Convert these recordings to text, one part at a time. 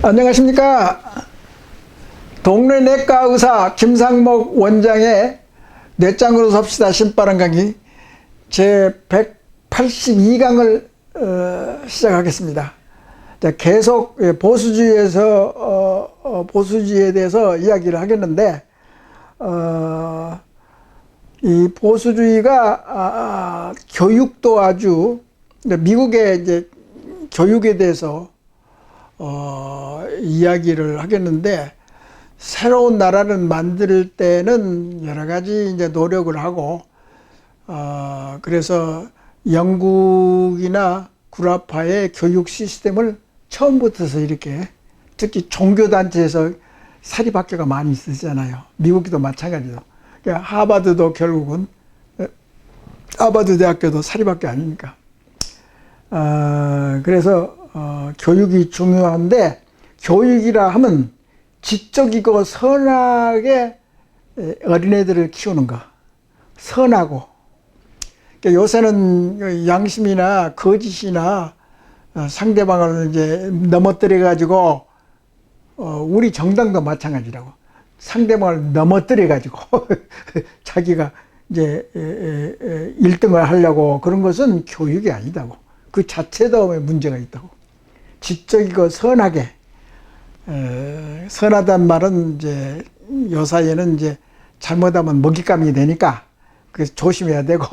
안녕하십니까. 동네 내과 의사 김상목 원장의 뇌짱으로 삽시다 신바람 강의 제 182강을 시작하겠습니다. 자, 계속 보수주의에서 보수주의에 대해서 이야기를 하겠는데 이 보수주의가 교육도 아주 미국의 이제 교육에 대해서 이야기를 하겠는데, 새로운 나라를 만들 때는 여러 가지 이제 노력을 하고, 그래서 영국이나 구라파의 교육 시스템을 처음부터서 이렇게, 특히 종교단체에서 사립학교가 많이 있었잖아요. 미국도 마찬가지로. 그러니까 하버드도 결국은, 하버드 대학교도 사립학교 아닙니까? 그래서 교육이 중요한데, 교육이라 하면 지적이고 선하게 어린애들을 키우는 거. 선하고. 그러니까 요새는 양심이나 거짓이나 상대방을 이제 넘어뜨려 가지고, 우리 정당도 마찬가지라고. 상대방을 넘어뜨려 가지고 자기가 이제 1등을 하려고 그런 것은 교육이 아니다고. 그 자체도 문제가 있다고. 지적이고 선하게, 선하단 말은 이제 요사이에는 이제 잘못하면 먹잇감이 되니까 그래서 조심해야 되고,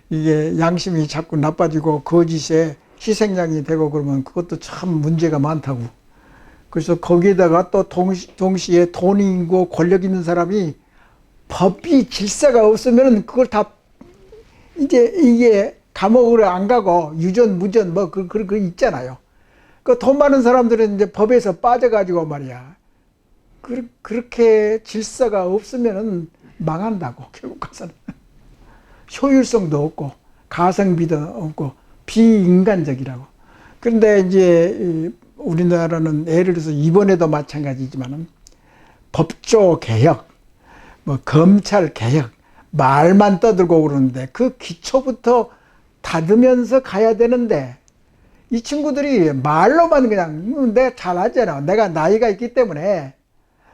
이게 양심이 자꾸 나빠지고 거짓에 희생양이 되고 그러면 그것도 참 문제가 많다고. 그래서 거기에다가 또 동시에 돈이 있고 권력 있는 사람이 법이 질서가 없으면 그걸 다 이제 이게 감옥으로 안 가고 유전 무전 뭐 그 있잖아요. 그 돈 많은 사람들은 이제 법에서 빠져가지고 말이야. 그렇게 질서가 없으면은 망한다고, 결국 가서는. 효율성도 없고, 가성비도 없고, 비인간적이라고. 그런데 이제 우리나라는 예를 들어서 이번에도 마찬가지지만은 법조 개혁, 뭐 검찰 개혁, 말만 떠들고 그러는데 그 기초부터 닫으면서 가야 되는데, 이 친구들이 말로만 그냥 내가 잘하잖아. 내가 나이가 있기 때문에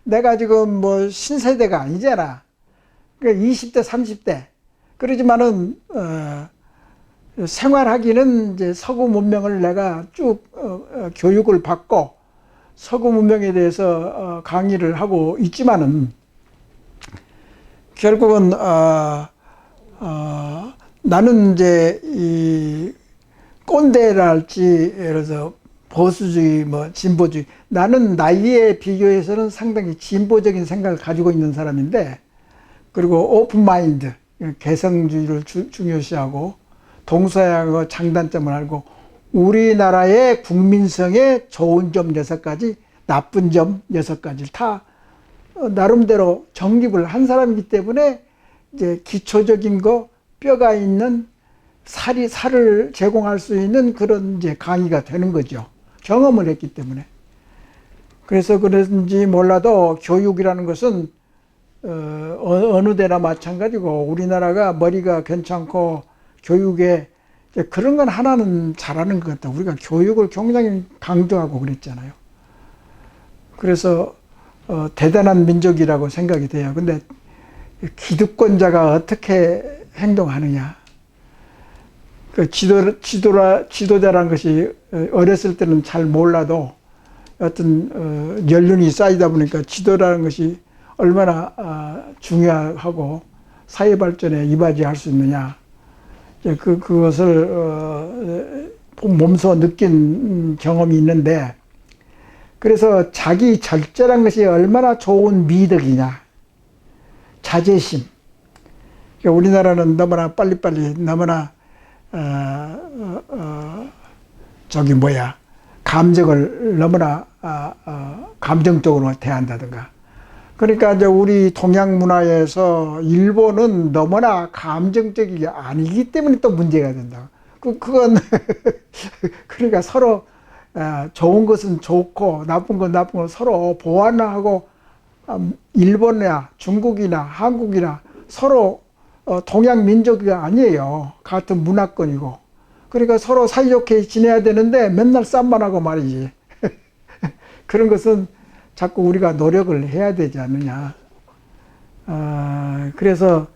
내가 지금 뭐 신세대가 아니잖아. 그러니까 20대, 30대. 그러지만은 생활하기는 이제 서구 문명을 내가 쭉 교육을 받고 서구 문명에 대해서 강의를 하고 있지만은 결국은 나는 이제 이 꼰대랄지, 예를 들어서 보수주의, 뭐 진보주의, 나는 나이에 비교해서는 상당히 진보적인 생각을 가지고 있는 사람인데, 그리고 오픈 마인드, 개성주의를 중요시하고 동서양의 장단점을 알고 우리나라의 국민성의 좋은 점 6가지, 나쁜 점 6가지를 다 나름대로 정립을 한 사람이기 때문에 이제 기초적인 거, 뼈가 있는 살을 제공할 수 있는 그런 이제 강의가 되는 거죠. 경험을 했기 때문에. 그래서 그런지 몰라도 교육이라는 것은 어느 데나 마찬가지고, 우리나라가 머리가 괜찮고 교육에 그런 건 하나는 잘하는 것 같다. 우리가 교육을 굉장히 강조하고 그랬잖아요. 그래서 대단한 민족이라고 생각이 돼요. 근데 기득권자가 어떻게 행동하느냐. 그 지도자라는 것이 어렸을 때는 잘 몰라도 어떤 연륜이 쌓이다 보니까 지도라는 것이 얼마나 중요하고 사회 발전에 이바지할 수 있느냐, 그것을 몸소 느낀 경험이 있는데, 그래서 자기 절제라는 것이 얼마나 좋은 미덕이냐, 자제심. 그러니까 우리나라는 너무나 빨리빨리 너무나 감정을 너무나 감정적으로 대한다든가. 그러니까 이제 우리 동양 문화에서 일본은 너무나 감정적이 아니기 때문에 또 문제가 된다. 그건 그러니까 서로 좋은 것은 좋고 나쁜 건 나쁜 건 서로 보완하고, 일본이나 중국이나 한국이나 서로 동양 민족이 아니에요. 같은 문화권이고. 그러니까 서로 사이좋게 지내야 되는데 맨날 쌈만 하고 말이지. 그런 것은 자꾸 우리가 노력을 해야 되지 않느냐. 그래서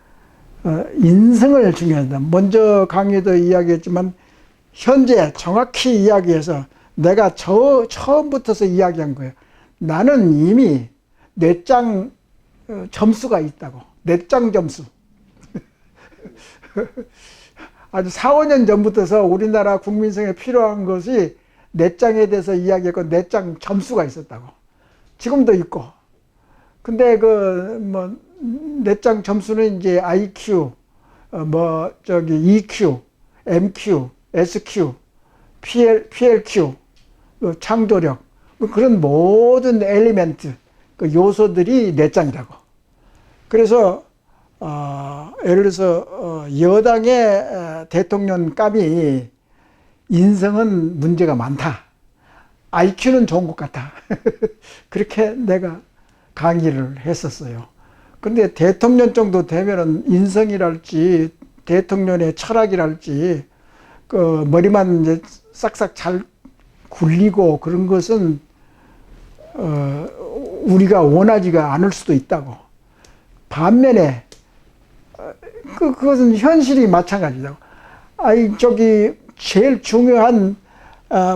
인성을 중요하다. 먼저 강의도 이야기했지만 현재 정확히 이야기해서 내가 처음부터서 이야기한 거예요. 나는 이미 뇌장 점수가 있다고. 뇌장 점수. 아주 4, 5년 전부터서 우리나라 국민성에 필요한 것이 뇌장에 대해서 이야기했고 뇌장 점수가 있었다고. 지금도 있고. 근데 뇌장 점수는 이제 IQ, EQ, MQ, SQ, PLQ, 창조력, 그런 모든 엘리멘트, 그 요소들이 뇌장이라고. 그래서 예를 들어서 여당의 대통령감이 인성은 문제가 많다. IQ는 좋은 것 같아. 그렇게 내가 강의를 했었어요. 근데 대통령 정도 되면은 인성이랄지 대통령의 철학이랄지 그 머리만 이제 싹싹 잘 굴리고 그런 것은 우리가 원하지가 않을 수도 있다고. 반면에 그것은 현실이 마찬가지다고. 제일 중요한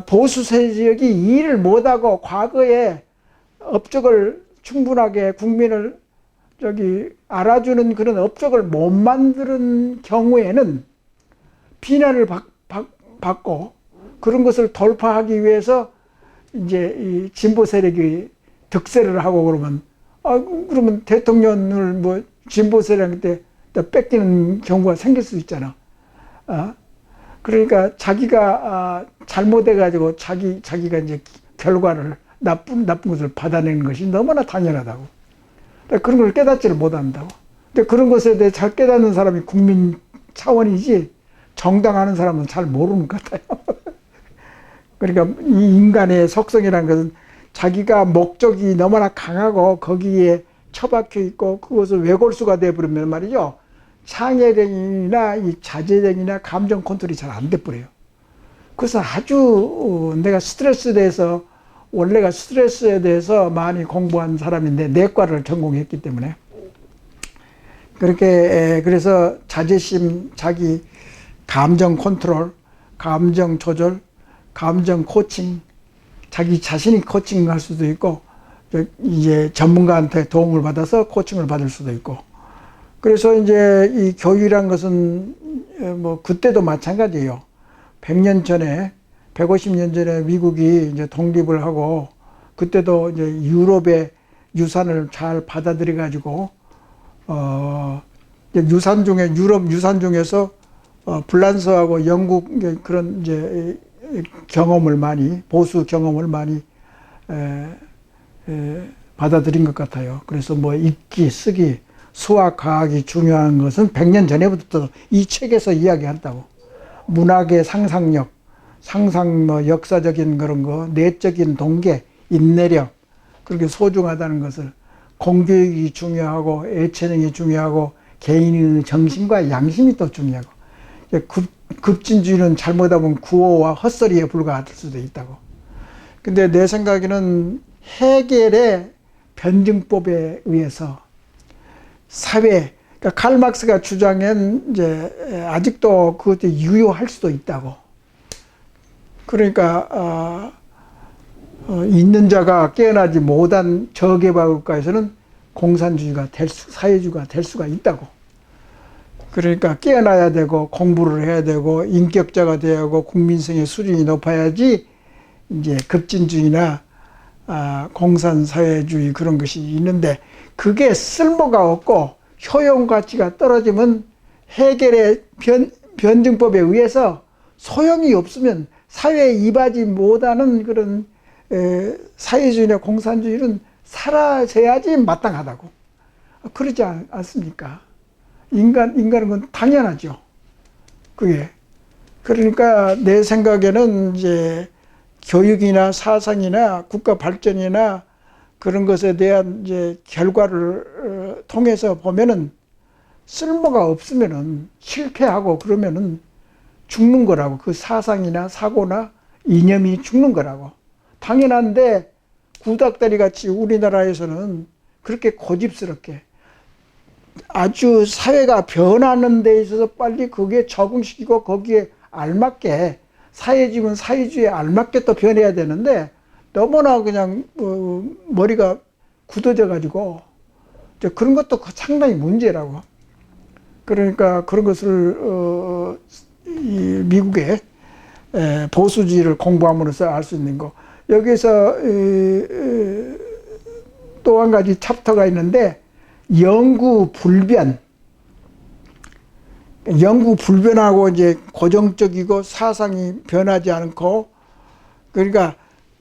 보수 세력이 일을 못하고 과거에 업적을 충분하게 국민을 알아주는 그런 업적을 못 만드는 경우에는 비난을 받고 그런 것을 돌파하기 위해서 이제 이 진보 세력이 득세를 하고 그러면 대통령을 진보 세력한테 뺏기는 경우가 생길 수 있잖아. 그러니까 자기가 잘못해가지고 자기가 이제 결과를 나쁜 것을 받아내는 것이 너무나 당연하다고. 그런 걸 깨닫지를 못한다고. 근데 그런 것에 대해 잘 깨닫는 사람이 국민 차원이지 정당하는 사람은 잘 모르는 것 같아요. 그러니까 이 인간의 속성이라는 것은 자기가 목적이 너무나 강하고 거기에 처박혀 있고 그것을 외골수가 되어버리면 말이죠. 창의력이나 이 자제력이나 감정 컨트롤이 잘 안 돼버려요. 그래서 아주 내가 스트레스에 대해서 원래가 스트레스에 대해서 많이 공부한 사람인데 내과를 전공했기 때문에 그래서 자제심, 자기 감정 컨트롤, 감정 조절, 감정 코칭, 자기 자신이 코칭할 수도 있고 이제 전문가한테 도움을 받아서 코칭을 받을 수도 있고. 그래서 이제 이 교육이란 것은 그때도 마찬가지예요. 100년 전에 150년 전에 미국이 이제 독립을 하고 그때도 이제 유럽의 유산을 잘 받아들여 가지고 유산 중에 유럽 유산 중에서 프랑스하고 영국 그런 이제 경험을 많이 보수 경험을 많이 받아들인 것 같아요. 그래서 읽기, 쓰기, 수학, 과학이 중요한 것은 100년 전에부터 이 책에서 이야기한다고. 문학의 상상력, 역사적인 그런 거, 내적인 동계, 인내력, 그렇게 소중하다는 것을 공교육이 중요하고 애체능이 중요하고 개인의 정신과 양심이 또 중요하고 급진주의는 잘못하면 구호와 헛소리에 불과할 수도 있다고. 근데 내 생각에는 해겔의 변증법에 의해서 사회, 그러니까 칼 막스가 주장한 이제 아직도 그것이 유효할 수도 있다고. 그러니까 있는 자가 깨어나지 못한 저개발 국가에서는 공산주의가 사회주의가 될 수가 있다고. 그러니까 깨어나야 되고 공부를 해야 되고 인격자가 돼야 하고 국민성의 수준이 높아야지 이제 급진주의나 공산사회주의 그런 것이 있는데 그게 쓸모가 없고 효용 가치가 떨어지면 해겔의 변증법에 의해서 소용이 없으면 사회에 입하지 못하는 그런 사회주의나 공산주의는 사라져야지 마땅하다고. 그러지 않습니까? 인간은 건 당연하죠. 그게. 그러니까 내 생각에는 이제 교육이나 사상이나 국가 발전이나 그런 것에 대한 이제 결과를 통해서 보면은 쓸모가 없으면은 실패하고 그러면은 죽는 거라고. 그 사상이나 사고나 이념이 죽는 거라고. 당연한데 구닥다리 같이 우리나라에서는 그렇게 고집스럽게 아주 사회가 변하는 데 있어서 빨리 그게 적응시키고 거기에 알맞게 사회주의면 사회주의에 알맞게 또 변해야 되는데 너무나 그냥 머리가 굳어져 가지고 그런 것도 상당히 문제라고. 그러니까 그런 것을 이 미국의 보수주의를 공부함으로써 알 수 있는 거. 여기서 또 한 가지 챕터가 있는데 영구 불변. 영구 불변하고 이제 고정적이고 사상이 변하지 않고, 그러니까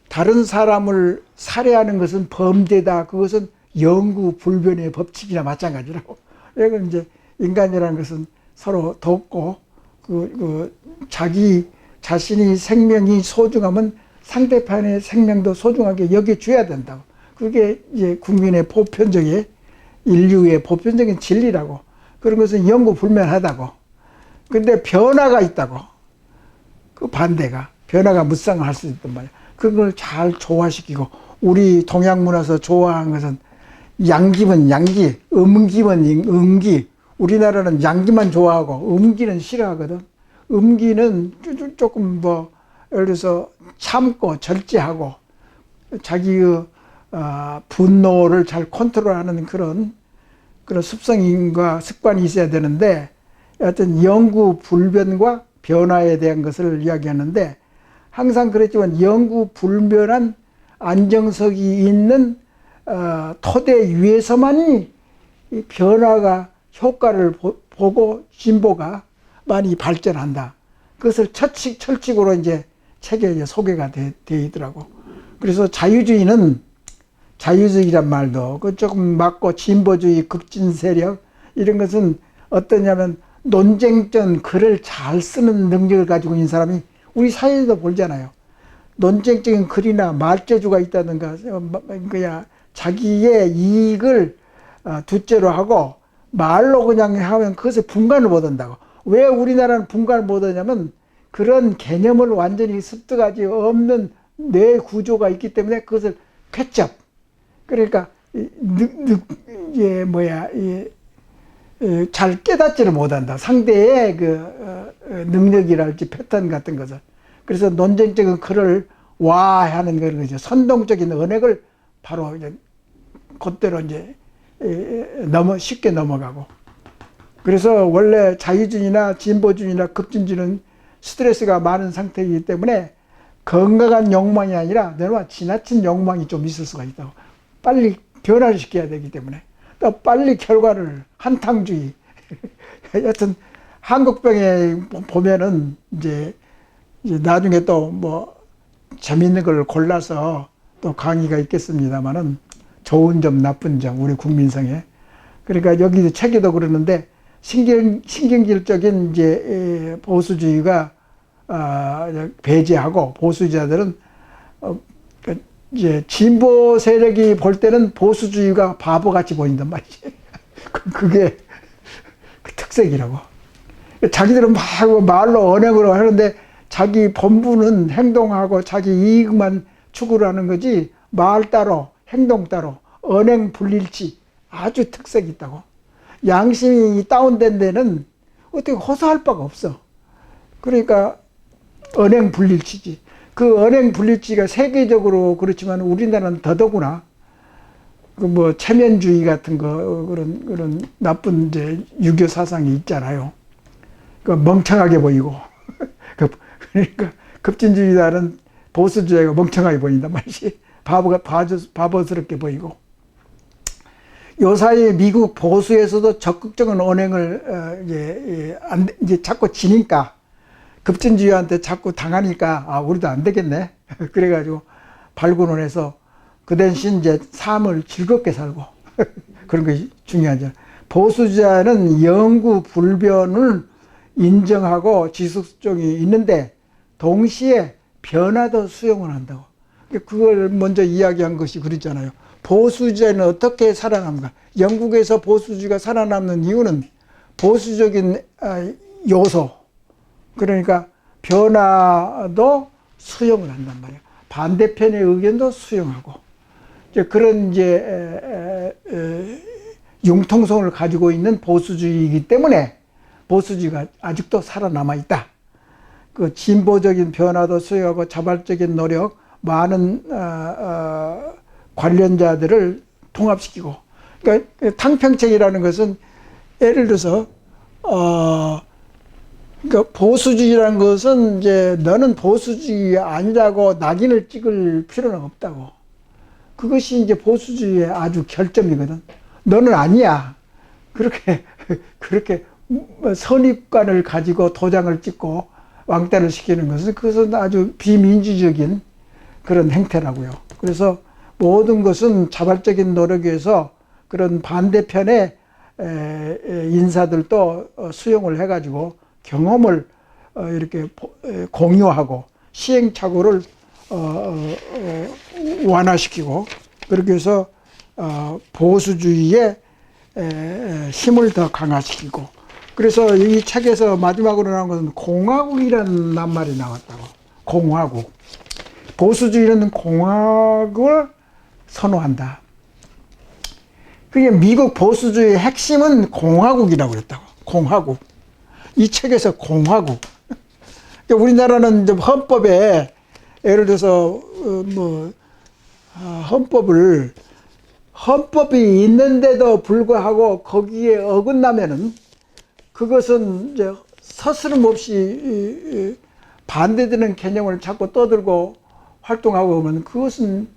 다른 사람을 살해하는 것은 범죄다. 그것은 영구 불변의 법칙이나 마찬가지라고. 이건 이제 인간이라는 것은 서로 돕고 자기 자신이 생명이 소중하면 상대편의 생명도 소중하게 여겨줘야 된다고. 그게 이제 국민의 보편적인 인류의 보편적인 진리라고. 그런 것은 영구불변하다고. 근데 변화가 있다고. 그 반대가 변화가 무쌍할 수 있단 말이야. 그걸 잘 조화시키고, 우리 동양 문화에서 좋아하는 것은 양기면 양기, 음기면 음기. 우리나라는 양기만 좋아하고 음기는 싫어하거든. 음기는 조금 예를 들어서 참고 절제하고 자기의 분노를 잘 컨트롤하는 그런 습성과 습관이 있어야 되는데, 하여튼 영구 불변과 변화에 대한 것을 이야기하는데, 항상 그랬지만 영구 불변한 안정성이 있는 토대 위에서만이 이 변화가 효과를 보고 진보가 많이 발전한다. 그것을 철칙으로 이제 책에 이제 소개가 되어 있더라고. 그래서 자유주의란 말도 그 조금 맞고, 진보주의, 급진 세력 이런 것은 어떠냐면 논쟁전 글을 잘 쓰는 능력을 가지고 있는 사람이 우리 사회에도 보잖아요. 논쟁적인 글이나 말재주가 있다든가, 그냥 자기의 이익을 둘째로 하고 말로 그냥 하면 그것을 분간을 못 한다고. 왜 우리나라는 분간을 못 하냐면 그런 개념을 완전히 습득하지 없는 뇌 구조가 있기 때문에 그것을 쾌chấp. 그러니까 잘 깨닫지를 못한다. 상대의 능력이랄지 패턴 같은 것을. 그래서 논쟁적인 글을 와하는 그런 거죠. 선동적인 언행을 바로 이제 그대로 이제 쉽게 넘어가고. 그래서 원래 자유주의나 진보주의나 급진주의는 스트레스가 많은 상태이기 때문에 건강한 욕망이 아니라 너무 지나친 욕망이 좀 있을 수가 있다고. 빨리 변화를 시켜야 되기 때문에. 또 빨리 결과를, 한탕주의. 여튼 한국병에 보면은 이제 나중에 또 재밌는 걸 골라서 또 강의가 있겠습니다만은, 좋은 점, 나쁜 점, 우리 국민성에. 그러니까 여기 책에도 그러는데, 신경질적인 이제 보수주의가 배제하고, 보수주의자들은 이제 진보 세력이 볼 때는 보수주의가 바보같이 보인단 말이지. 그게 그 특색이라고. 자기들은 막 말로 언행으로 하는데 자기 본분은 행동하고 자기 이익만 추구를 하는 거지, 말 따로 행동 따로 언행 불일치, 아주 특색이 있다고. 양심이 다운된 데는 어떻게 호소할 바가 없어. 그러니까 언행 불일치지. 그 언행 불일치가 세계적으로 그렇지만 우리나라는 더더구나. 체면주의 같은 그런 나쁜 이제 유교 사상이 있잖아요. 멍청하게 보이고. 그러니까 급진주의자는 보수주의가 멍청하게 보인단 말이지. 바보스럽게 보이고. 요사이 미국 보수에서도 적극적인 언행을 이제 자꾸 지니까, 급진주의한테 자꾸 당하니까 우리도 안 되겠네. 그래가지고 발군을 해서 그 대신 이제 삶을 즐겁게 살고 그런 것이 중요하죠. 보수주의자는 영구 불변을 인정하고 지속성이 있는데 동시에 변화도 수용을 한다고. 그걸 먼저 이야기한 것이 그랬잖아요. 보수주의는 어떻게 살아남는가? 영국에서 보수주의가 살아남는 이유는 보수적인 요소, 그러니까 변화도 수용을 한단 말이에요. 반대편의 의견도 수용하고. 그런 융통성을 가지고 있는 보수주의이기 때문에 보수주의가 아직도 살아남아 있다. 그 진보적인 변화도 수용하고 자발적인 노력, 많은 관련자들을 통합시키고, 그러니까 탕평책이라는 것은 예를 들어서 그러니까 보수주의라는 것은 이제 너는 보수주의 아니라고 낙인을 찍을 필요는 없다고. 그것이 이제 보수주의의 아주 결점이거든. 너는 아니야. 그렇게 선입관을 가지고 도장을 찍고 왕따를 시키는 것은 그것은 아주 비민주적인 그런 행태라고요. 그래서 모든 것은 자발적인 노력에서 그런 반대편의 인사들도 수용을 해가지고 경험을 이렇게 공유하고 시행착오를 완화시키고 그렇게 해서 보수주의의 힘을 더 강화시키고 그래서 이 책에서 마지막으로 나온 것은 공화국이라는 낱말이 나왔다고. 공화국. 보수주의는 공화국을 선호한다. 그게 미국 보수주의의 핵심은 공화국이라고 그랬다고. 공화국. 이 책에서 공화국. 우리나라는 이제 헌법에 예를 들어서 헌법이 있는데도 불구하고 거기에 어긋나면은 그것은 이제 서스름없이 반대되는 개념을 자꾸 떠들고 활동하고 오면 그것은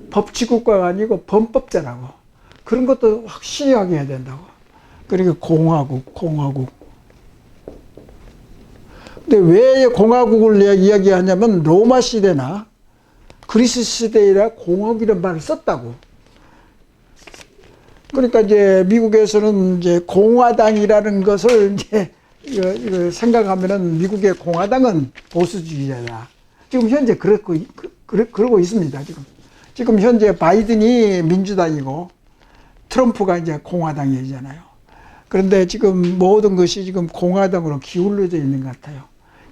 법치국가가 아니고 범법자라고. 그런 것도 확실하게 해야 된다고. 그러니까 공화국. 근데 왜 공화국을 이야기하냐면 로마 시대나 그리스 시대에라 공화국이라는 말을 썼다고. 그러니까 이제 미국에서는 이제 공화당이라는 것을 이제 생각하면은 미국의 공화당은 보수주의자다. 지금 현재 그러고 있습니다. 지금 현재 바이든이 민주당이고 트럼프가 이제 공화당이잖아요. 그런데 지금 모든 것이 지금 공화당으로 기울어져 있는 것 같아요.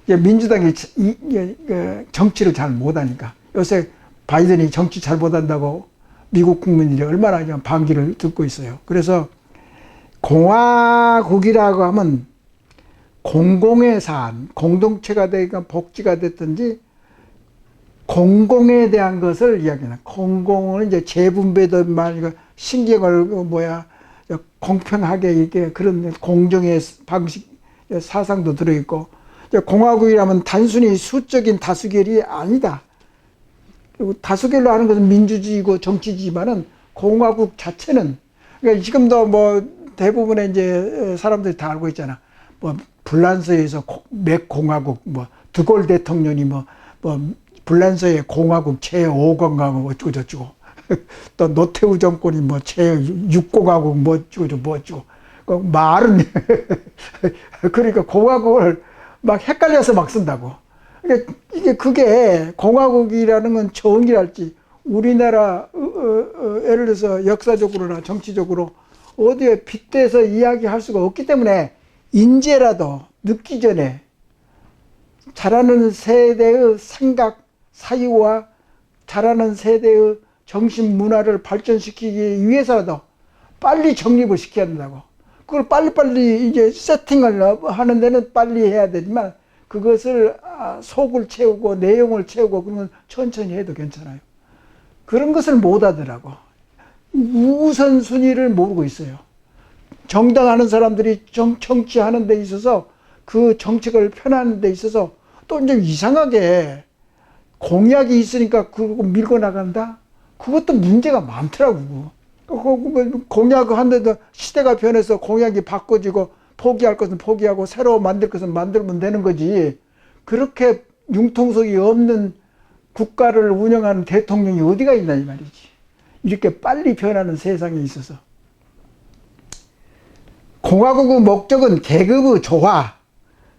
민주당이 정치를 잘 못하니까 요새 바이든이 정치 잘 못한다고 미국 국민들이 얼마나 그냥 반기를 듣고 있어요. 그래서 공화국이라고 하면 공공의 사안, 공동체가 되건 복지가 됐든지 공공에 대한 것을 이야기하는. 공공은 이제 재분배도 말이고 신경을 공평하게 이렇게 그런 공정의 방식 사상도 들어있고 공화국이라면 단순히 수적인 다수결이 아니다. 그리고 다수결로 하는 것은 민주주의고 정치지만은 공화국 자체는 그러니까 지금도 대부분의 이제 사람들이 다 알고 있잖아. 불란서에서 맥공화국, 드골 대통령이 불란서의 공화국 제5공화국 어쩌고 저쩌고 또 노태우 정권이 제6공화국 어쩌고 말은 그러니까 공화국을 막 헷갈려서 막 쓴다고. 그게 공화국이라는 건 정의랄지 우리나라 예를 들어서 역사적으로나 정치적으로 어디에 빗대서 이야기할 수가 없기 때문에 인재라도 늦기 전에 자라는 세대의 생각 사유와 자라는 세대의 정신 문화를 발전시키기 위해서라도 빨리 정립을 시켜야 된다고. 그걸 빨리빨리 이제 세팅을 하는 데는 빨리 해야 되지만 그것을 속을 채우고 내용을 채우고 그러면 천천히 해도 괜찮아요. 그런 것을 못 하더라고. 우선순위를 모르고 있어요. 정당하는 사람들이 정치하는 데 있어서 그 정책을 펴나가는 데 있어서 또 이제 이상하게 공약이 있으니까 그거 밀고 나간다? 그것도 문제가 많더라고. 공약을 하는데도 시대가 변해서 공약이 바꿔지고 포기할 것은 포기하고 새로 만들 것은 만들면 되는 거지. 그렇게 융통성이 없는 국가를 운영하는 대통령이 어디가 있나 이 말이지. 이렇게 빨리 변하는 세상에 있어서. 공화국의 목적은 계급의 조화.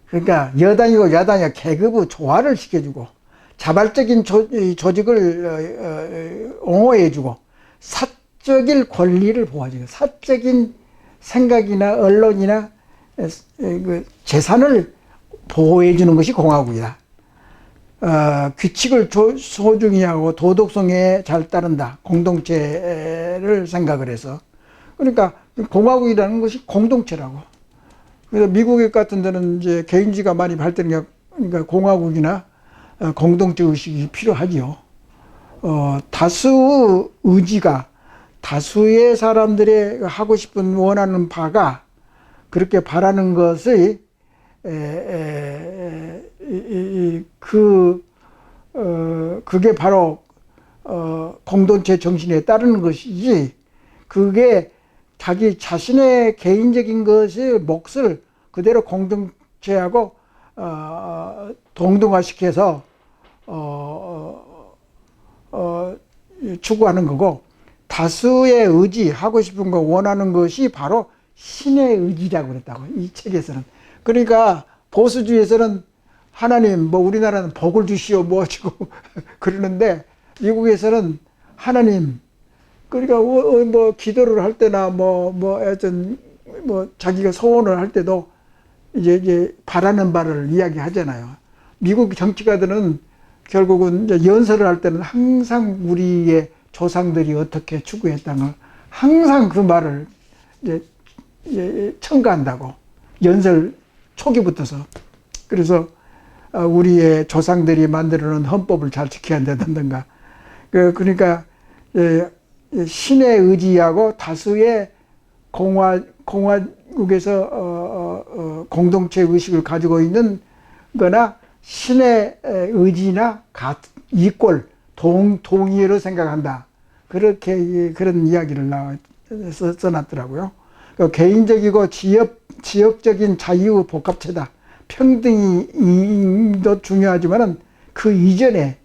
그러니까 여당이고 야당이고 계급의 조화를 시켜주고 자발적인 조직을 옹호해주고 사적인 권리를 보호해주고 사적인 생각이나 언론이나 재산을 보호해주는 것이 공화국이다. 규칙을 소중히 하고 도덕성에 잘 따른다. 공동체를 생각을 해서. 그러니까 공화국이라는 것이 공동체라고. 그래서 미국 같은 데는 이제 개인주의가 많이 발달한 게, 그러니까 공화국이나 공동체 의식이 필요하지요. 다수 의지가, 다수의 사람들의 하고 싶은 원하는 바가 그렇게 바라는 것의 그게 바로 공동체 정신에 따르는 것이지, 그게 자기 자신의 개인적인 것의 몫을 그대로 공동체하고 동등화시켜서 추구하는 거고, 다수의 의지, 하고 싶은 거 원하는 것이 바로 신의 의지라고 그랬다고, 이 책에서는. 그러니까 보수주의에서는 하나님, 뭐 우리나라는 복을 주시오 뭐 지고 그러는데, 미국에서는 하나님, 그러니까 뭐 기도를 할 때나 하여튼 뭐 자기가 소원을 할 때도 이제 바라는 바를 이야기하잖아요. 미국 정치가들은 결국은 이제 연설을 할 때는 항상 우리의 조상들이 어떻게 추구했다는 걸 항상 그 말을 이제 첨가한다고, 연설 초기부터서. 그래서 우리의 조상들이 만들어 놓은 헌법을 잘 지켜야 된다든가. 그러니까 신의 의지하고 다수의 공화국에서 공동체 의식을 가지고 있는 거나 신의 의지나 이꼴 동의로 생각한다. 그렇게 그런 이야기를 써놨더라고요. 개인적이고 지역적인 자유 복합체다. 평등이도 중요하지만은 그 이전에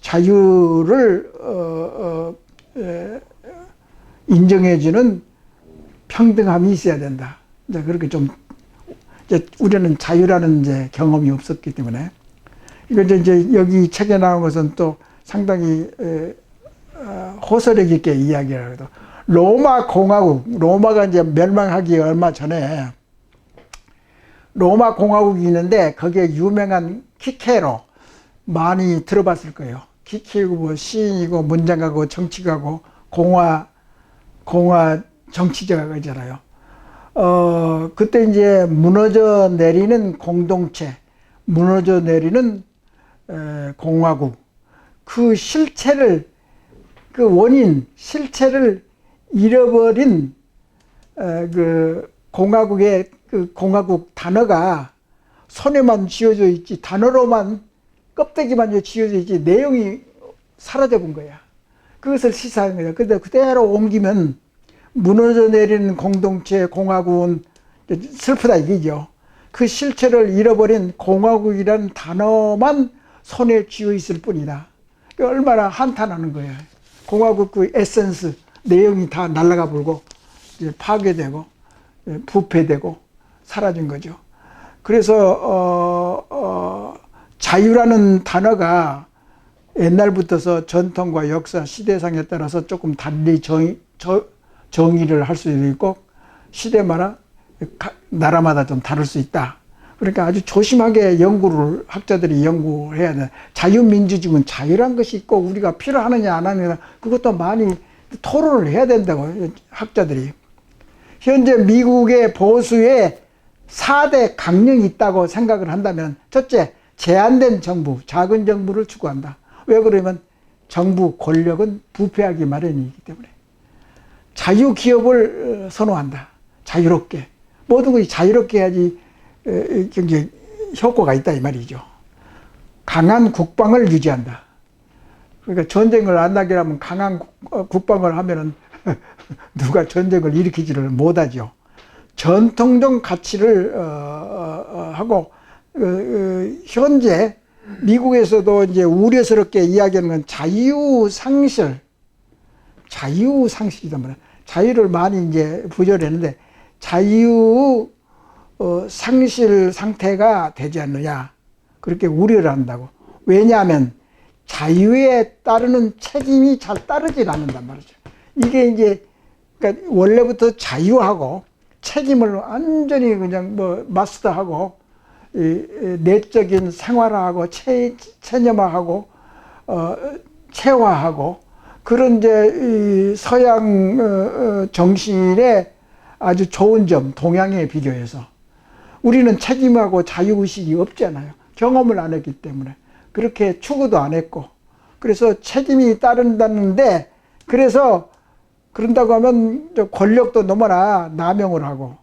자유를 인정해주는 평등함이 있어야 된다. 이제 그렇게 좀, 이제 우리는 자유라는 이제 경험이 없었기 때문에, 이거 이제 여기 책에 나온 것은 또 상당히 호소력 있게 이야기를 하거든. 로마 공화국, 로마가 이제 멸망하기 얼마 전에 로마 공화국이 있는데, 거기에 유명한 키케로 많이 들어봤을 거예요. 키케고 뭐 시인이고 문장가고 정치가고 공화 정치자가잖아요. 그때 이제 무너져 내리는 공동체, 무너져 내리는 공화국, 그 실체를, 그 원인, 실체를 잃어버린 그 공화국의 그 공화국 단어가 손에만 쥐어져 있지, 단어로만 껍데기만 쥐어져 있지 내용이 사라져 본 거야. 그것을 시사한 거야. 근데 그대로 옮기면 무너져 내리는 공동체 공화국은 슬프다 이기죠. 그 실체를 잃어버린 공화국이라는 단어만 손에 쥐어 있을 뿐이다. 얼마나 한탄하는 거야. 공화국 그 에센스, 내용이 다 날아가 버리고 파괴되고 부패되고 사라진 거죠. 그래서 자유라는 단어가 옛날부터서 전통과 역사, 시대상에 따라서 조금 달리 정의를 할 수도 있고, 시대마다, 나라마다 좀 다를 수 있다. 그러니까 아주 조심하게 학자들이 연구해야 돼. 자유민주주의는 자유란 것이 있고, 우리가 필요하느냐 안 하느냐, 그것도 많이 토론을 해야 된다고, 학자들이. 현재 미국의 보수에 4대 강령이 있다고 생각을 한다면, 첫째, 제한된 정부, 작은 정부를 추구한다. 왜 그러면 정부 권력은 부패하기 마련이기 때문에. 자유기업을 선호한다. 자유롭게. 모든 것이 자유롭게 해야지 경제 효과가 있다 이 말이죠. 강한 국방을 유지한다. 그러니까 전쟁을 안 나게 하면 강한 국방을 하면은 누가 전쟁을 일으키지를 못하죠. 전통적 가치를 하고, 현재 미국에서도 이제 우려스럽게 이야기하는 건 자유상실이란 말이야. 자유를 많이 이제 부여했는데 자유상실 상태가 되지 않느냐, 그렇게 우려를 한다고. 왜냐하면 자유에 따르는 책임이 잘 따르질 않는단 말이죠. 이게 이제 그러니까 원래부터 자유하고 책임을 완전히 그냥 마스터하고 내적인 생활화하고 체념화하고 체화하고 그런 이제 이 서양 정신의 아주 좋은 점, 동양에 비교해서 우리는 책임하고 자유의식이 없잖아요. 경험을 안 했기 때문에. 그렇게 추구도 안 했고. 그래서 책임이 따른다는데, 그래서 그런다고 하면 권력도 너무나 남용을 하고,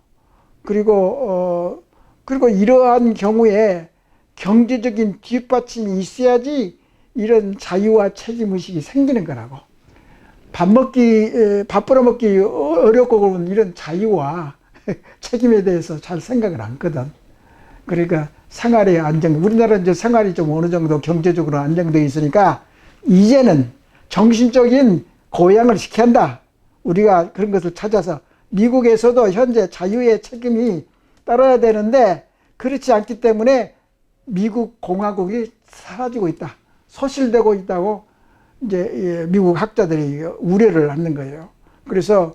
그리고 이러한 경우에 경제적인 뒷받침이 있어야지 이런 자유와 책임의식이 생기는 거라고. 밥 벌어먹기 어렵고 그러면 이런 자유와 책임에 대해서 잘 생각을 안 하거든. 그러니까 생활의 안정, 우리나라 이제 생활이 좀 어느 정도 경제적으로 안정되어 있으니까 이제는 정신적인 고양을 시켜야 한다. 우리가 그런 것을 찾아서 미국에서도 현재 자유의 책임이 따라야 되는데 그렇지 않기 때문에 미국 공화국이 사라지고 있다. 소실되고 있다고 이제 미국 학자들이 우려를 하는 거예요. 그래서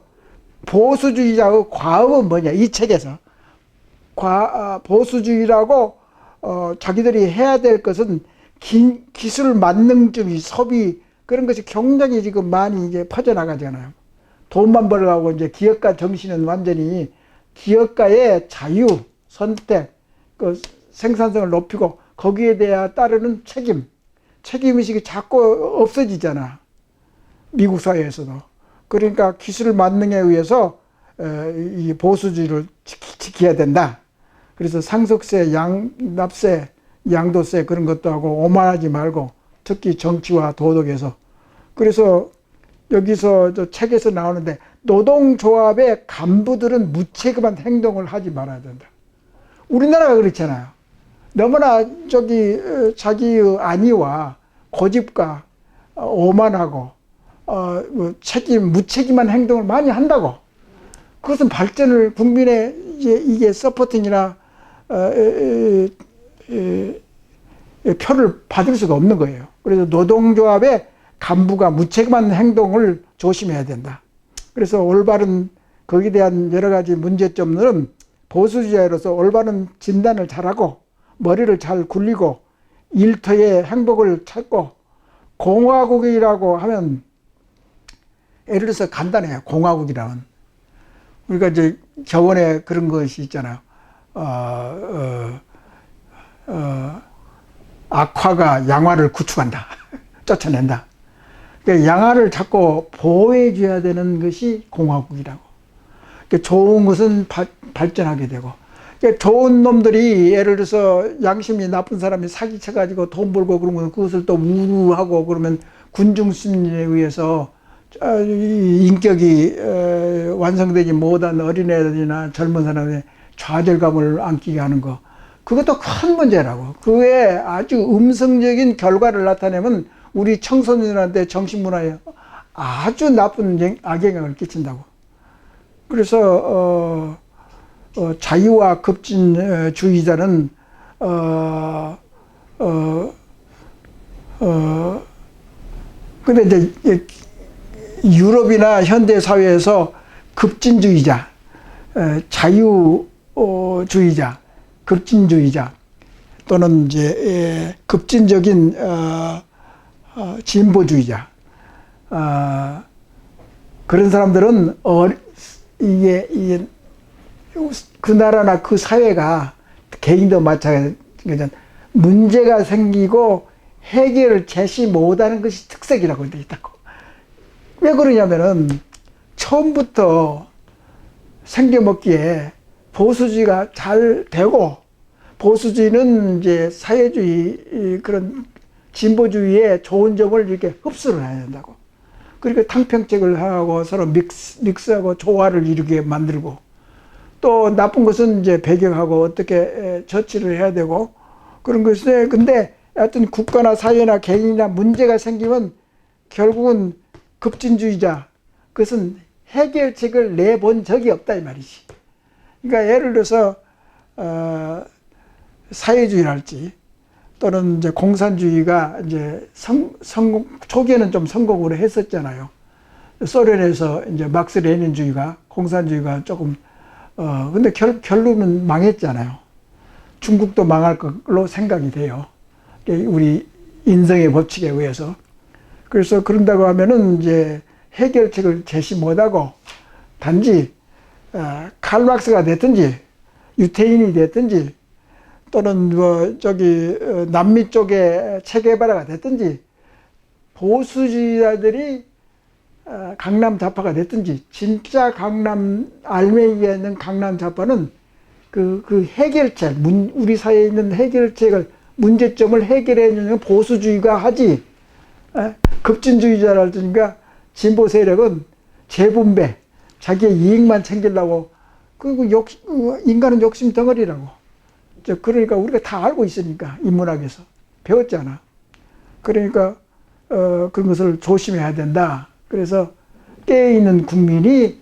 보수주의자의 과업은 뭐냐? 이 책에서 보수주의라고 자기들이 해야 될 것은 기술 만능주의, 소비 그런 것이 굉장히 지금 많이 이제 퍼져나가잖아요. 돈만 벌어가고 이제 기업가 정신은 완전히 기업가의 자유, 선택, 그 생산성을 높이고 거기에 대해 따르는 책임의식이 자꾸 없어지잖아. 미국 사회에서도. 그러니까 기술 만능에 의해서 이 보수주의를 지켜야 된다. 그래서 상속세, 납세, 양도세 그런 것도 하고 오만하지 말고 특히 정치와 도덕에서. 그래서 여기서 저 책에서 나오는데 노동조합의 간부들은 무책임한 행동을 하지 말아야 된다. 우리나라가 그렇잖아요. 너무나 자기의 안위와 고집과 오만하고 무책임한 행동을 많이 한다고. 그것은 발전을 국민의 이게 서포팅이나 표를 받을 수가 없는 거예요. 그래서 노동조합의 간부가 무책임한 행동을 조심해야 된다. 그래서 올바른 거기에 대한 여러 가지 문제점들은 보수주의자로서 올바른 진단을 잘하고 머리를 잘 굴리고 일터의 행복을 찾고 공화국이라고 하면 예를 들어서 간단해요. 공화국이라면 우리가 이제 겨원에 그런 것이 있잖아요. 악화가 양화를 구축한다. 쫓아낸다. 그러니까 양화를 자꾸 보호해 줘야 되는 것이 공화국이라고. 그러니까 좋은 것은 발전하게 되고, 그러니까 좋은 놈들이 예를 들어서 양심이 나쁜 사람이 사기쳐가지고 돈 벌고 그러면 그것을 또 우루하고 그러면 군중심리에 의해서 인격이 완성되지 못한 어린애들이나 젊은 사람의 좌절감을 안기게 하는 거, 그것도 큰 문제라고. 그에 아주 음성적인 결과를 나타내면 우리 청소년한테 정신문화에 아주 나쁜 악영향을 끼친다고. 그래서 자유와 급진주의자는 근데 이제 유럽이나 현대 사회에서 급진주의자, 자유주의자, 급진주의자 또는 이제 급진적인 진보주의자, 그런 사람들은 이게 그 나라나 그 사회가 개인도 마찬가지죠. 문제가 생기고 해결을 제시 못하는 것이 특색이라고 되어 있다고. 왜 그러냐면은 처음부터 생겨먹기에 보수주의가 잘 되고, 보수주의는 이제 사회주의 그런 진보주의의 좋은 점을 이렇게 흡수를 해야 된다고. 그러니까 탕평책을 하고 서로 믹스하고 조화를 이루게 만들고, 또 나쁜 것은 이제 배격하고 어떻게 처치를 해야 되고 그런 것인데, 근데 하여튼 국가나 사회나 개인이나 문제가 생기면 결국은 급진주의자, 그것은 해결책을 내본 적이 없다 이 말이지. 그러니까 예를 들어서 사회주의랄지 또는 이제 공산주의가 이제 성공 초기에는 좀 성공을 했었잖아요. 소련에서 이제 막스 레닌주의가 공산주의가 조금 근데 결론은 망했잖아요. 중국도 망할 걸로 생각이 돼요. 우리 인성의 법칙에 의해서. 그래서 그런다고 하면은 이제 해결책을 제시 못하고 단지 칼막스가 됐든지 유태인이 됐든지 또는 뭐 저기 남미 쪽의 체게바라가 됐든지 보수주의자들이 강남 좌파가 됐든지 진짜 강남 알맹이에 있는 강남 좌파는 그 해결책, 우리 사회에 있는 해결책을 문제점을 해결해 주는 보수주의가 하지 급진주의자라든가 진보 세력은 재분배, 자기의 이익만 챙기려고 그리고 인간은 욕심 덩어리라고. 그러니까 우리가 다 알고 있으니까 인문학에서 배웠잖아. 그러니까 그런 것을 조심해야 된다. 그래서 깨어있는 국민이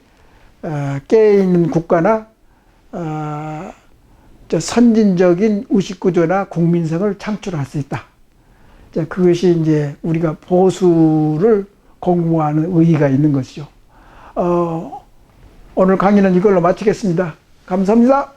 깨어있는 국가나 선진적인 의식구조나 국민성을 창출할 수 있다. 그것이 이제 우리가 보수를 공부하는 의의가 있는 것이죠. 오늘 강의는 이걸로 마치겠습니다. 감사합니다.